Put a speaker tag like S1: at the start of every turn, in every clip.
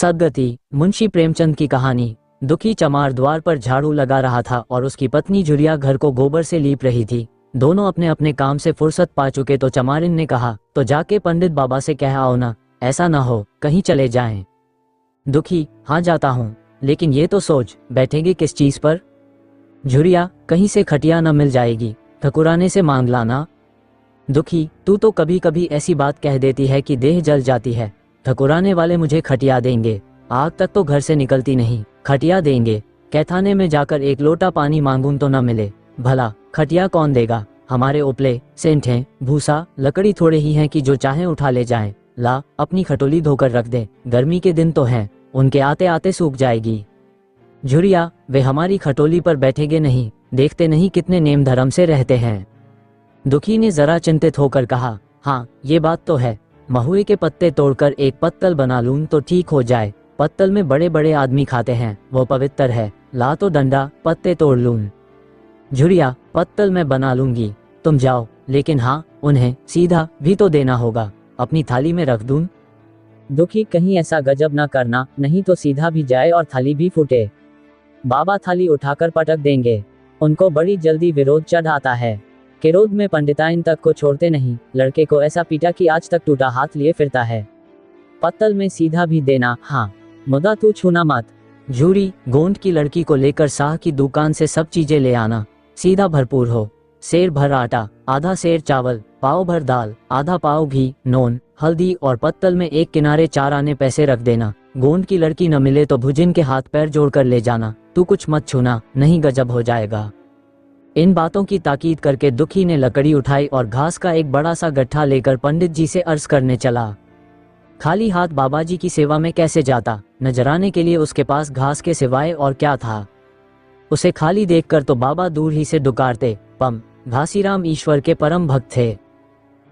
S1: सद्गति। मुंशी प्रेमचंद की कहानी। दुखी चमार द्वार पर झाड़ू लगा रहा था और उसकी पत्नी झुरिया घर को गोबर से लीप रही थी। दोनों अपने अपने काम से फुर्सत पा चुके तो चमारिन ने कहा, तो जाके पंडित बाबा से कह आओ ना, ऐसा ना हो कहीं चले जाएं। दुखी, हाँ जाता हूँ, लेकिन ये तो सोच बैठेंगे किस चीज पर। झुरिया, कहीं से खटिया न मिल जाएगी, ठकुराने से मांग लाना। दुखी, तू तो कभी कभी ऐसी बात कह देती है कि देह जल जाती है। ठकुराने वाले मुझे खटिया देंगे, आग तक तो घर से निकलती नहीं, खटिया देंगे। कैथाने में जाकर एक लोटा पानी मांगूं तो न मिले, भला खटिया कौन देगा। हमारे उपले सेंठ हैं, भूसा लकड़ी थोड़े ही हैं कि जो चाहे उठा ले जाएं। ला अपनी खटोली धोकर रख दे, गर्मी के दिन तो हैं, उनके आते आते सूख जाएगी। झुरिया, वे हमारी खटोली पर बैठेंगे नहीं, देखते नहीं कितने नेम धर्म से रहते हैं। दुखी ने जरा चिंतित होकर कहा, हाँ ये बात तो है, महुए के पत्ते तोड़कर एक पत्तल बना लूं तो ठीक हो जाए। पत्तल में बड़े बड़े आदमी खाते हैं, वो पवित्र है। ला तो डंडा, पत्ते तोड़ लूं। झुरिया, पत्तल मैं बना लूंगी, तुम जाओ, लेकिन हाँ उन्हें सीधा भी तो देना होगा, अपनी थाली में रख दूं। दुखी, कहीं ऐसा गजब ना करना, नहीं तो सीधा भी जाए और थाली भी फूटे। बाबा थाली उठाकर पटक देंगे, उनको बड़ी जल्दी विरोध चढ़ आता है। क्रोध में पंडिताइन तक को छोड़ते नहीं, लड़के को ऐसा पीटा कि आज तक टूटा हाथ लिए फिरता है। पत्तल में सीधा भी देना, हाँ, मुदा तू छूना मत। झूरी, गोंड की लड़की को लेकर साह की दुकान से सब चीजें ले आना, सीधा भरपूर हो। सेर भर आटा, आधा सेर चावल, पाव भर दाल, आधा पाव घी, नून, हल्दी और पत्तल में एक किनारे 4 आने पैसे रख देना। गोंड की लड़की न मिले तो भुजिन के हाथ पैर जोड़कर ले जाना, तू कुछ मत छूना, नहीं गजब हो जाएगा। इन बातों की ताकीद करके दुखी ने लकड़ी उठाई और घास का एक बड़ा सा गट्ठा लेकर पंडित जी से अर्ज करने चला। खाली हाथ बाबा जी की सेवा में कैसे जाता, नजराने के लिए उसके पास घास के सिवाय और क्या था। उसे खाली देखकर तो बाबा दूर ही से डुकारते, पम घासीराम ईश्वर के परम भक्त थे।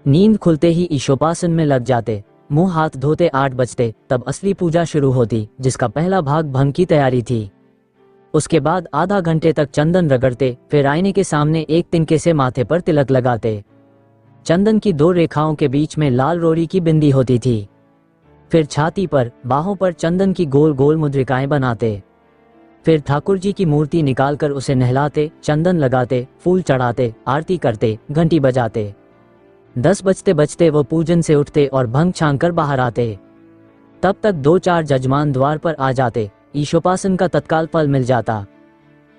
S1: नींद खुलते ही ईशोपासन में लग जाते, मुंह हाथ धोते 8 बजते, तब असली पूजा शुरू होती, जिसका पहला भाग भंग की तैयारी थी। उसके बाद आधा घंटे तक चंदन रगड़ते, फिर आईने के सामने एक तिनके से माथे पर तिलक लगाते। चंदन की 2 रेखाओं के बीच में लाल रोरी की बिंदी होती थी। फिर छाती पर, बाहों पर चंदन की गोल गोल मुद्रिकाएं बनाते। फिर ठाकुर जी की मूर्ति निकालकर उसे नहलाते, चंदन लगाते, फूल चढ़ाते, आरती करते, घंटी बजाते। 10 बजते बजते वो पूजन से उठते और भंग छान कर बाहर आते। तब तक 2-4 जजमान द्वार पर आ जाते, ईशोपासन का तत्काल फल मिल जाता।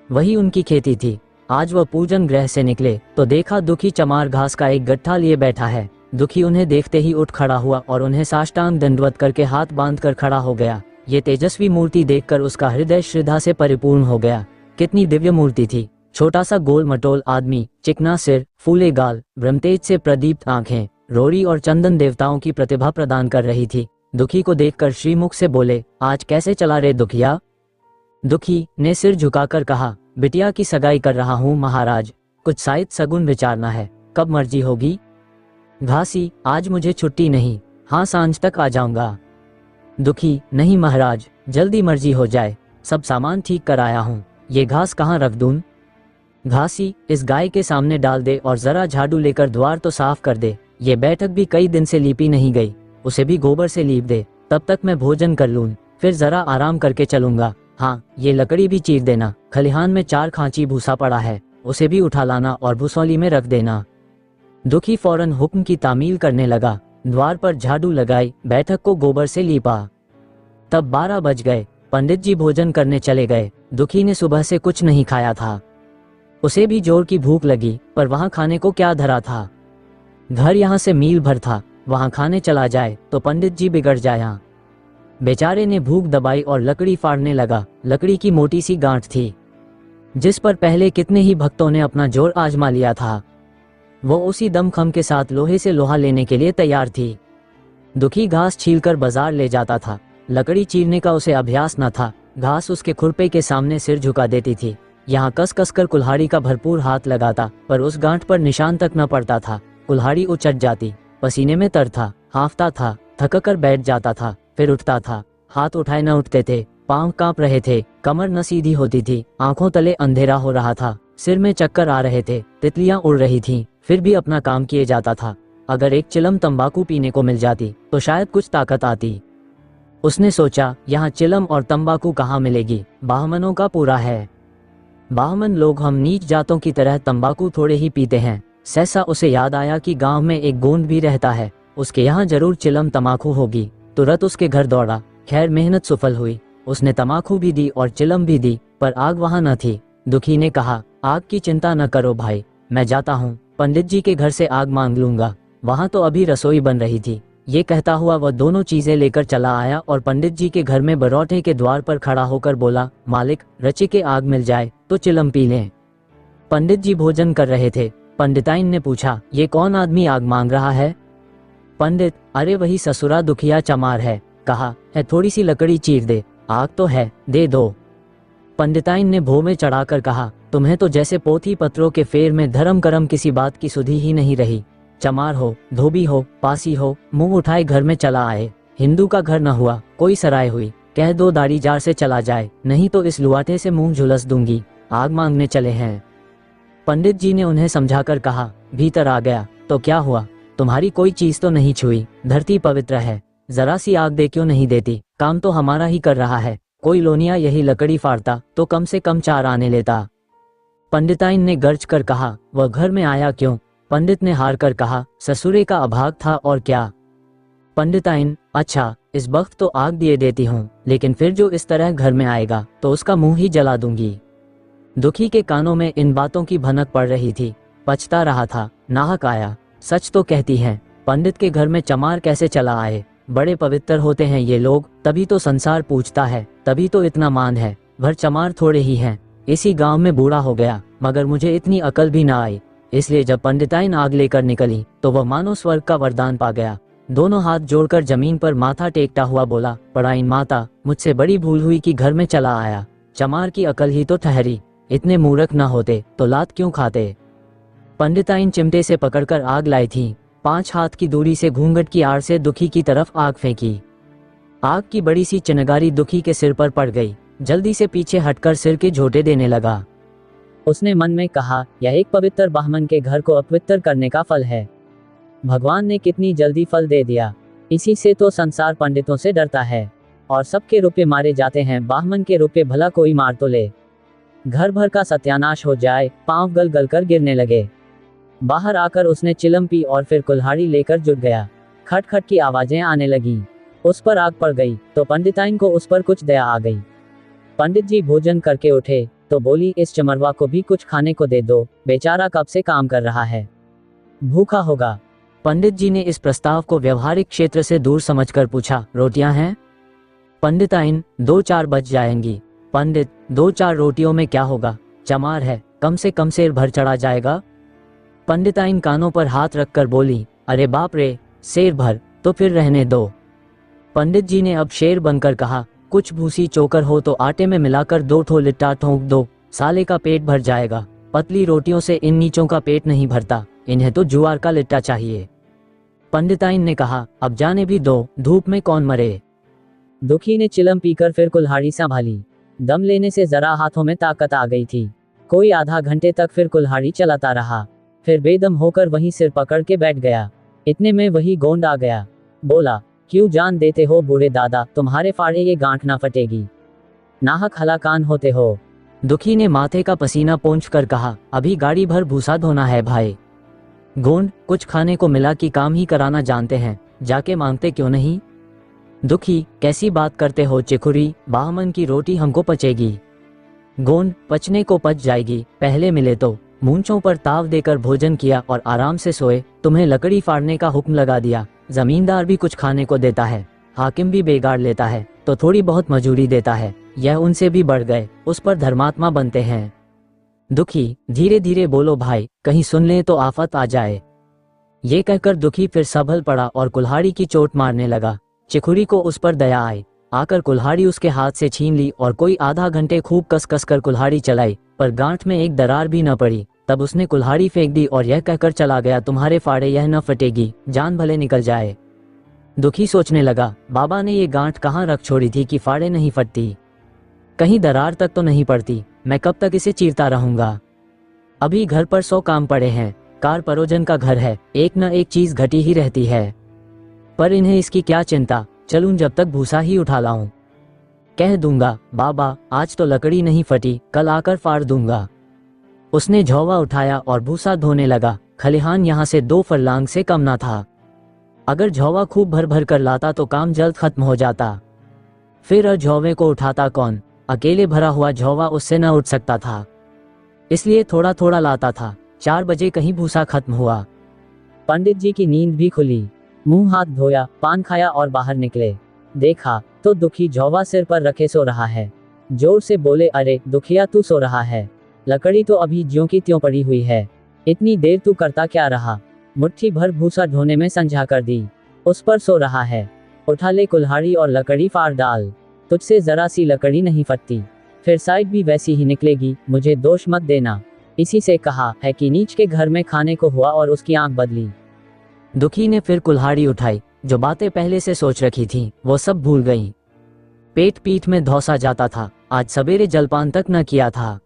S1: वही उनकी खेती थी। आज वह पूजन गृह से निकले तो देखा दुखी चमार घास का एक गट्ठा लिए बैठा है। दुखी उन्हें देखते ही उठ खड़ा हुआ और उन्हें साष्टांग दंडवत करके हाथ बांधकर खड़ा हो गया। ये तेजस्वी मूर्ति देखकर उसका हृदय श्रद्धा से परिपूर्ण हो गया। कितनी दिव्य मूर्ति थी। छोटा सा गोल मटोल आदमी, चिकना सिर, फूले गाल, ब्रह्मतेज से प्रदीप्त आंखें, रोरी और चंदन देवताओं की प्रतिभा प्रदान कर रही थी। दुखी को देखकर श्रीमुख से बोले, आज कैसे चला रे दुखिया। दुखी ने सिर झुकाकर कहा, बिटिया की सगाई कर रहा हूँ महाराज, कुछ साइत सगुन विचारना है, कब मर्जी होगी। घासी, आज मुझे छुट्टी नहीं, हाँ सांझ तक आ जाऊंगा। दुखी, नहीं महाराज, जल्दी मर्जी हो जाए, सब सामान ठीक कर आया हूँ, ये घास कहाँ रख दूं। घासी, इस गाय के सामने डाल दे और जरा झाड़ू लेकर द्वार तो साफ कर दे। ये बैठक भी कई दिन से लीपी नहीं गई, उसे भी गोबर से लीप दे, तब तक मैं भोजन कर लूं, फिर जरा आराम करके चलूंगा। हाँ, ये लकड़ी भी चीर देना। खलिहान में 4 खांची भूसा पड़ा है, उसे भी उठा लाना और भूसौली में रख देना। दुखी फौरन हुक्म की तामील करने लगा। द्वार पर झाड़ू लगाई, बैठक को गोबर से लीपा। तब 12 बज गए। पंडित जी भोजन करने चले गए। दुखी ने सुबह से कुछ नहीं खाया था। उसे भी जोर की भूख लगी, पर वहां खाने को क्या धरा था। घर यहाँ से मील भर था, वहां खाने चला जाए तो पंडित जी बिगड़ जाया। बेचारे ने भूख दबाई और लकड़ी फाड़ने लगा। लकड़ी की मोटी सी गांठ थी, जिस पर पहले कितने ही भक्तों ने अपना जोर आजमा लिया था। वो उसी दमखम के साथ लोहे से लोहा लेने के लिए तैयार थी। दुखी घास छीलकर बाजार ले जाता था। लकड़ी चीरने का उसे अभ्यास न था। घास उसके खुरपे के सामने सिर झुका देती थी। यहाँ कस कस कर कुल्हाड़ी का भरपूर हाथ लगाता, पर उस गांठ पर निशान तक न पड़ता था। कुल्हाड़ी उचट जाती, पसीने में तर था, हांफता था, थक कर बैठ जाता था, फिर उठता था। हाथ उठाए न उठते थे, पांव कांप रहे थे, कमर न सीधी होती थी, आंखों तले अंधेरा हो रहा था, सिर में चक्कर आ रहे थे, तितलियां उड़ रही थीं, फिर भी अपना काम किए जाता था। अगर एक चिलम तंबाकू पीने को मिल जाती तो शायद कुछ ताकत आती। उसने सोचा, यहाँ चिलम और तंबाकू कहाँ मिलेगी, बाहमनों का पूरा है। बाहमन लोग हम नीच जातों की तरह तंबाकू थोड़े ही पीते हैं। सहसा उसे याद आया कि गांव में एक गोंड भी रहता है, उसके यहाँ जरूर चिलम तंबाकू होगी। तुरंत उसके घर दौड़ा। खैर मेहनत सफल हुई, उसने तंबाकू भी दी और चिलम भी दी, पर आग वहाँ न थी। दुखी ने कहा, आग की चिंता न करो भाई, मैं जाता हूँ, पंडित जी के घर से आग मांग लूंगा, वहाँ तो अभी रसोई बन रही थी। ये कहता हुआ वह दोनों चीजें लेकर चला आया और पंडित जी के घर में बरौठे के द्वार पर खड़ा होकर बोला, मालिक, रची के आग मिल जाए तो चिलम पी लें। पंडित जी भोजन कर रहे थे। पंडिताइन ने पूछा, ये कौन आदमी आग मांग रहा है? पंडित, अरे वही ससुरा दुखिया चमार है। कहा, है थोड़ी सी लकड़ी चीर दे, आग तो है, दे दो। पंडिताइन ने भों में चढ़ाकर कहा, तुम्हें तो जैसे पोथी पत्रों के फेर में धर्म करम किसी बात की सुधि ही नहीं रही। चमार हो, धोबी हो, पासी हो, मुंह उठाए घर में चला आए। हिंदू का घर न हुआ, कोई सराय हुई, कह दो दाढ़ी जार से चला जाए, नहीं तो इस लुआटे से मुंह झुलस दूंगी, आग मांगने चले हैं। पंडित जी ने उन्हें समझाकर कहा, भीतर आ गया तो क्या हुआ, तुम्हारी कोई चीज तो नहीं छुई, धरती पवित्र है, जरा सी आग दे क्यों नहीं देती, काम तो हमारा ही कर रहा है, कोई लोनिया यही लकड़ी फाड़ता तो कम से कम 4 आने लेता। पंडिताइन ने गर्ज कर कहा, वह घर में आया क्यों? पंडित ने हार कर कहा, ससुरे का अभाग था और क्या। पंडिताइन, अच्छा, इस वक्त तो आग दिए देती हूँ, लेकिन फिर जो इस तरह घर में आएगा तो उसका मुंह ही जला दूंगी। दुखी के कानों में इन बातों की भनक पड़ रही थी, पछता रहा था, नाहक आया, सच तो कहती हैं, पंडित के घर में चमार कैसे चला आए, बड़े पवित्र होते हैं ये लोग, तभी तो संसार पूछता है, तभी तो इतना मान है, भर चमार थोड़े ही हैं। इसी गांव में बूढ़ा हो गया, मगर मुझे इतनी अकल भी ना आई, इसलिए जब पंडिताइन आग लेकर निकली तो वह मानो स्वर्ग का वरदान पा गया। दोनों हाथ जोड़कर जमीन पर माथा टेकता हुआ बोला, पड़ाइन माता, मुझसे बड़ी भूल हुई कि घर में चला आया, चमार की अकल ही तो ठहरी, इतने मूर्ख न होते तो लात क्यों खाते। पंडिताइन चिमटे से पकड़कर आग लाई थी, 5 हाथ की दूरी से घूंघट की आड़ से दुखी की तरफ आग फेंकी। आग की बड़ी सी चिनगारी दुखी के सिर पर पड़ गई, जल्दी से पीछे हटकर सिर के झोंटे देने लगा। उसने मन में कहा, यह एक पवित्र ब्राह्मण के घर को अपवित्र करने का फल है। भगवान ने कितनी जल्दी फल दे दिया, इसी से तो संसार पंडितों से डरता है और सबके रुपए मारे जाते हैं, ब्राह्मण के रुपए भला कोई मार तो ले। घर भर का सत्यानाश हो जाए, पांव गल गल कर गिरने लगे। बाहर आकर उसने चिलम पी और फिर कुल्हाड़ी लेकर जुट गया। खट खट की आवाजें आने लगीं। उस पर आग पड़ गई तो पंडिताइन को उस पर कुछ दया आ गई। पंडित जी भोजन करके उठे तो बोली, इस चमरवा को भी कुछ खाने को दे दो, बेचारा कब से काम कर रहा है, भूखा होगा। पंडित जी ने इस प्रस्ताव को व्यवहारिक क्षेत्र से दूर समझकर पूछा, रोटियां हैं? पंडिताइन, 2-4 बच जाएंगी। पंडित, 2-4 रोटियों में क्या होगा, चमार है, कम से कम शेर भर चढ़ा जाएगा। पंडिताइन कानों पर हाथ रखकर बोली, अरे बाप रे, शेर भर, तो फिर रहने दो। पंडित जी ने अब शेर बनकर कहा, कुछ भूसी चोकर हो तो आटे में मिलाकर 2 ठो लिट्टा ठोंक दो, साले का पेट भर जाएगा। पतली रोटियों से इन नीचों का पेट नहीं भरता, इन्हें तो जुआर का लिट्टा चाहिए। पंडिताइन ने कहा, अब जाने भी दो, धूप में कौन मरे। दुखी ने चिलम पीकर फिर कुल्हाड़ी संभाली। दम लेने से जरा हाथों में ताकत आ गई थी। कोई आधा घंटे तक फिर कुल्हाड़ी चलाता रहा, फिर बेदम होकर वहीं सिर पकड़ के बैठ गया। इतने में वही गोंड आ गया। बोला, क्यों जान देते हो बूढ़े दादा, तुम्हारे फाड़े ये गांठ ना फटेगी, नाहक हलाकान होते हो। दुखी ने माथे का पसीना पोंछ कर कहा, अभी गाड़ी भर भूसा धोना है भाई। गोंड, कुछ खाने को मिला कि काम ही कराना जानते हैं, जाके मांगते क्यों नहीं। दुखी, कैसी बात करते हो चिकुरी, बाहमन की रोटी हमको पचेगी। गोंड, पचने को पच जाएगी, पहले मिले तो। मूंछों पर ताव देकर भोजन किया और आराम से सोए, तुम्हें लकड़ी फाड़ने का हुक्म लगा दिया। जमींदार भी कुछ खाने को देता है, हाकिम भी बेगाड़ लेता है तो थोड़ी बहुत मजूरी देता है, यह उनसे भी बढ़ गए, उस पर धर्मात्मा बनते हैं। दुखी, धीरे धीरे बोलो भाई, कहीं सुन ले तो आफत आ जाए। ये कहकर दुखी फिर संभल पड़ा और कुल्हाड़ी की चोट मारने लगा। चिखुरी को उस पर दया आई, आकर कुल्हाड़ी उसके हाथ से छीन ली और कोई आधा घंटे खूब कस कस कर कुल्हाड़ी चलाई, पर गांठ में एक दरार भी न पड़ी। तब उसने कुल्हाड़ी फेंक दी और यह कहकर चला गया, तुम्हारे फाड़े यह न फटेगी, जान भले निकल जाए। दुखी सोचने लगा, बाबा ने ये गांठ कहाँ रख छोड़ी थी कि फाड़े नहीं फटती, कहीं दरार तक तो नहीं पड़ती, मैं कब तक इसे चीरता रहूंगा। अभी घर पर 100 काम पड़े हैं, कार परोजन का घर है, एक न एक चीज घटी ही रहती है, पर इन्हें इसकी क्या चिंता, चलूं जब तक भूसा ही उठा लाऊं। कह दूंगा बाबा आज तो लकड़ी नहीं फटी, कल आकर फाड़ दूंगा। उसने झोवा उठाया और भूसा ढोने लगा। खलिहान यहाँ से 2 फरलांग से कम ना था। अगर झोवा खूब भर भर कर लाता तो काम जल्द खत्म हो जाता। फिर झोवे को उठाता कौन? अकेले भरा हुआ झोवा उससे न उठ सकता था, इसलिए थोड़ा थोड़ा लाता था। 4 बजे कहीं भूसा खत्म हुआ। पंडित जी की नींद भी खुली। मुंह हाथ धोया, पान खाया और बाहर निकले। देखा तो दुखी झोवा सिर पर रखे सो रहा है। जोर से बोले, अरे दुखिया तू सो रहा है? लकड़ी तो अभी ज्यों की त्यों पड़ी हुई है, इतनी देर तू करता क्या रहा? मुट्ठी भर भूसा ढोने में संझा कर दी, उस पर सो रहा है। उठा ले कुल्हाड़ी और लकड़ी फाड़ डाल, तुझसे जरा सी लकड़ी नहीं फटती, फिर साइड भी वैसी ही निकलेगी, मुझे दोष मत देना। इसी से कहा है कि नीच के घर में खाने को हुआ और उसकी आंख बदली। दुखी ने फिर कुल्हाड़ी उठाई। जो बातें पहले से सोच रखी थीं, वो सब भूल गईं। पेट पीठ में धौसा जाता था। आज सवेरे जलपान तक न किया था,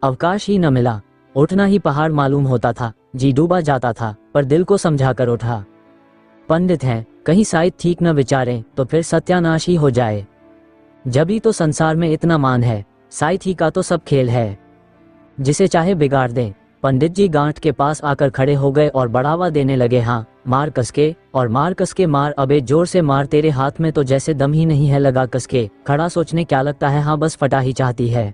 S1: अवकाश ही न मिला। उठना ही पहाड़ मालूम होता था। जी डूबा जाता था, पर दिल को समझा कर उठा। पंडित हैं, कहीं शायद ठीक न विचारें तो फिर सत्यानाश ही हो जाए। जभी तो संसार में इतना मान है, शायद ही का तो सब खेल है, जिसे चाहे बिगाड़ दें। पंडित जी गांठ के पास आकर खड़े हो गए और बढ़ावा देने लगे। हाँ, मार कसके, और मार कसके मार, अबे जोर से मार, तेरे हाथ में तो जैसे दम ही नहीं है, लगा कसके। खड़ा सोचने क्या लगता है, हाँ बस फटा ही चाहती है।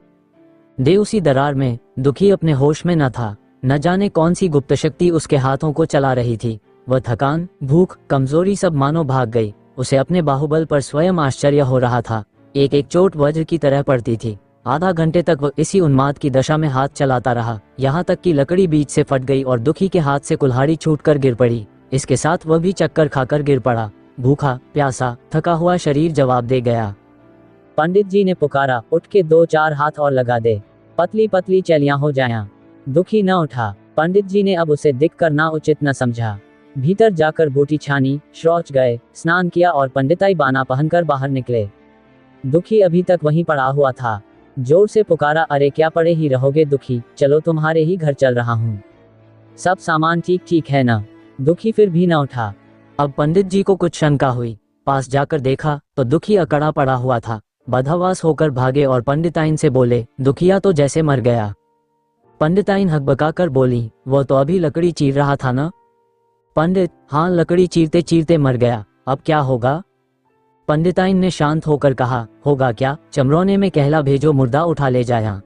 S1: दे उसी दरार में दुखी अपने होश में न था। न जाने कौन सी गुप्त शक्ति उसके हाथों को चला रही थी। वह थकान, भूख, कमजोरी सब मानो भाग गई। उसे अपने बाहुबल पर स्वयं आश्चर्य हो रहा था। एक एक चोट वज्र की तरह पड़ती थी। आधा घंटे तक वह इसी उन्माद की दशा में हाथ चलाता रहा, यहाँ तक कि लकड़ी बीच से फट गई और दुखी के हाथ से कुल्हाड़ी छूटकर गिर पड़ी। इसके साथ वह भी चक्कर खाकर गिर पड़ा। भूखा प्यासा थका हुआ शरीर जवाब दे गया। पंडित जी ने पुकारा, उठ के 2-4 हाथ और लगा दे, पतली पतली चलियां हो जाया। दुखी न उठा। पंडित जी ने अब उसे दिख कर ना उचित न समझा। भीतर जाकर बूटी छानी, शौच गए, स्नान किया और पंडिताई बाना पहनकर बाहर निकले। दुखी अभी तक वहीं पड़ा हुआ था। जोर से पुकारा, अरे क्या पड़े ही रहोगे दुखी, चलो तुम्हारे ही घर चल रहा हूँ। सब सामान ठीक ठीक है ना? दुखी फिर भी न उठा। अब पंडित जी को कुछ शंका हुई। पास जाकर देखा तो दुखी अकड़ा पड़ा हुआ था। बदहवास होकर भागे और पंडिताइन से बोले, दुखिया तो जैसे मर गया। पंडिताइन हकबकाकर बोली, वो तो अभी लकड़ी चीर रहा था ना? पंडित, हाँ लकड़ी चीरते चीरते मर गया, अब क्या होगा? पंडिताइन ने शांत होकर कहा, होगा क्या, चमरोने में कहला भेजो, मुर्दा उठा ले जाया।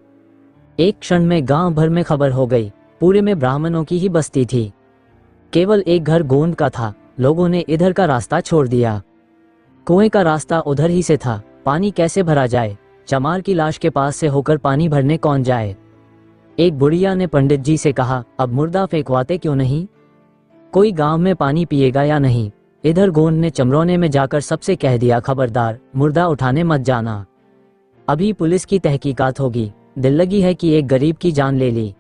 S1: एक क्षण में गांव भर में खबर हो गई। पूरे में ब्राह्मणों की ही बस्ती थी। केवल एक घर गोंद का था। लोगों ने इधर का रास्ता छोड़ दिया। कुएं का रास्ता उधर ही से था। पानी कैसे भरा जाए? चमार की लाश के पास से होकर पानी भरने कौन जाए? एक बुढ़िया ने पंडित जी से कहा, अब मुर्दा फेंकवाते क्यों नहीं? कोई गांव में पानी पिएगा या नहीं? इधर गोंद ने चमरोने में जाकर सबसे कह दिया, खबरदार मुर्दा उठाने मत जाना, अभी पुलिस की तहकीकात होगी। दिल लगी है कि एक गरीब की जान ले ली।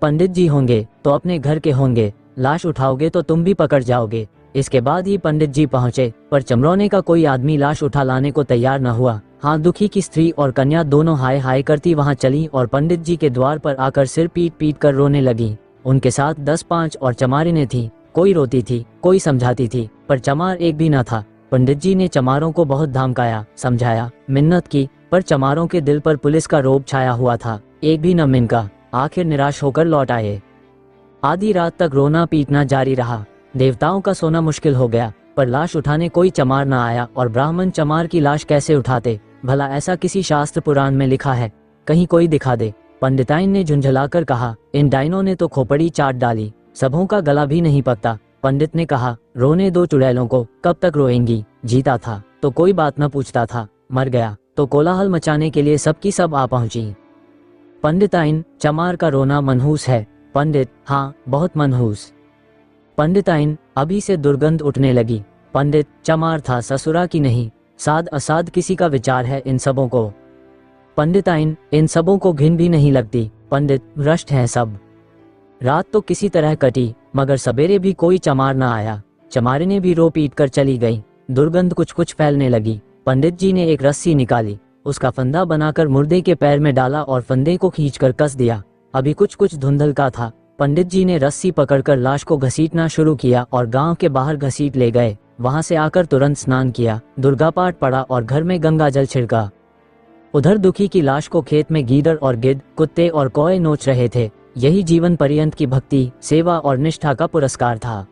S1: पंडित जी होंगे तो अपने घर के होंगे, लाश उठाओगे तो तुम भी पकड़ जाओगे। इसके बाद ही पंडित जी पहुंचे, पर चमरोने का कोई आदमी लाश उठा लाने को तैयार न हुआ। हाँ, दुखी की स्त्री और कन्या दोनों हाय हाय करती वहां चली और पंडित जी के द्वार पर आकर सिर पीट पीट कर रोने लगी। उनके साथ 10-5 और चमारिनें थीं। कोई रोती थी, कोई समझाती थी, पर चमार एक भी न था। पंडित जी ने चमारों को बहुत धमकाया, समझाया, मिन्नत की, पर चमारों के दिल पर पुलिस का रोब छाया हुआ था। एक भी न मिनका। आखिर निराश होकर लौट आए। आधी रात तक रोना पीटना जारी रहा। देवताओं का सोना मुश्किल हो गया, पर लाश उठाने कोई चमार न आया। और ब्राह्मण चमार की लाश कैसे उठाते? भला ऐसा किसी शास्त्र पुराण में लिखा है? कहीं कोई दिखा दे। पंडिताइन ने झुंझलाकर कहा, इन डाइनों ने तो खोपड़ी चाट डाली, सबों का गला भी नहीं पकता। पंडित ने कहा, रोने दो चुड़ैलों को, कब तक रोएंगी? जीता था तो कोई बात न पूछता था, मर गया तो कोलाहल मचाने के लिए सबकी सब आ पहुंची। पंडिताइन, चमार का रोना मनहूस है। पंडित, हाँ बहुत मनहूस। पंडिताइन, अभी से दुर्गंध उठने लगी। पंडित, चमार था ससुरा की नहीं, साध असाध किसी का विचार है इन सबों को। पंडिताइन, इन सबों को घिन भी नहीं लगती। पंडित, भ्रष्ट हैं सब। रात तो किसी तरह कटी, मगर सवेरे भी कोई चमार न आया। चमारिनें भी रो पीट कर चली गई। दुर्गंध कुछ कुछ फैलने लगी। पंडित जी ने एक रस्सी निकाली, उसका फंदा बनाकर मुर्दे के पैर में डाला और फंदे को खींचकर कस दिया। अभी कुछ कुछ धुंधल का था। पंडित जी ने रस्सी पकड़कर लाश को घसीटना शुरू किया और गांव के बाहर घसीट ले गए। वहां से आकर तुरंत स्नान किया, दुर्गा पाठ पढ़ा और घर में गंगा जल छिड़का। उधर दुखी की लाश को खेत में गीदड़ और गिद्ध, कुत्ते और कौए नोच रहे थे। यही जीवन पर्यंत की भक्ति, सेवा और निष्ठा का पुरस्कार था।